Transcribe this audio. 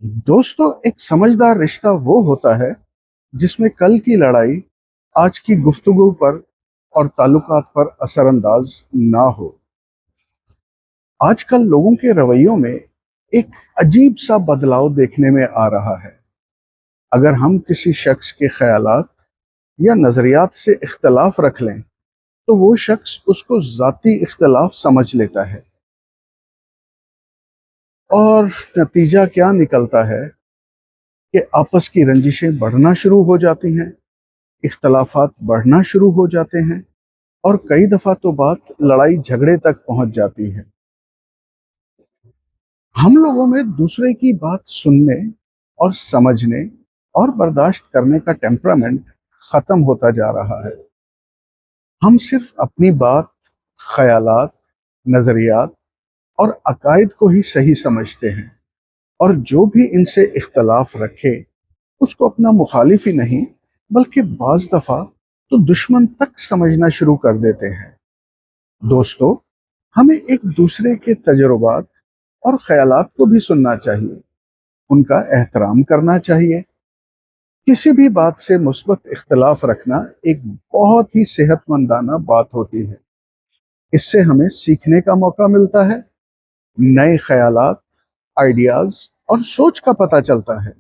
दोस्तों, एक समझदार रिश्ता वो होता है जिसमें कल की लड़ाई आज की गुफ्तगू पर और ताल्लुकात पर असरअंदाज ना हो। आजकल लोगों के रवैयों में एक अजीब सा बदलाव देखने में आ रहा है। अगर हम किसी शख्स के ख्यालात या नज़रियात से इख्तलाफ रख लें तो वो शख्स उसको ज़ाती इख्तलाफ समझ लेता है, और नतीजा क्या निकलता है कि आपस की रंजिशें बढ़ना शुरू हो जाती हैं, इख्तलाफात बढ़ना शुरू हो जाते हैं, और कई दफ़ा तो बात लड़ाई झगड़े तक पहुंच जाती है। हम लोगों में दूसरे की बात सुनने और समझने और बर्दाश्त करने का टेम्परामेंट ख़त्म होता जा रहा है। हम सिर्फ अपनी बात, ख़यालात, नज़रियात और अकायद को ही सही समझते हैं, और जो भी इनसे इख्तलाफ रखे उसको अपना मुखालिफ ही नहीं बल्कि बाज़ दफ़ा तो दुश्मन तक समझना शुरू कर देते हैं। दोस्तों, हमें एक दूसरे के तजुर्बात और ख्यालात को भी सुनना चाहिए, उनका एहतराम करना चाहिए। किसी भी बात से मुस्बत इख्तलाफ रखना एक बहुत ही सेहतमंदाना बात होती है। इससे हमें सीखने का मौका मिलता है, नए ख्यालात, आइडियाज और सोच का पता चलता है।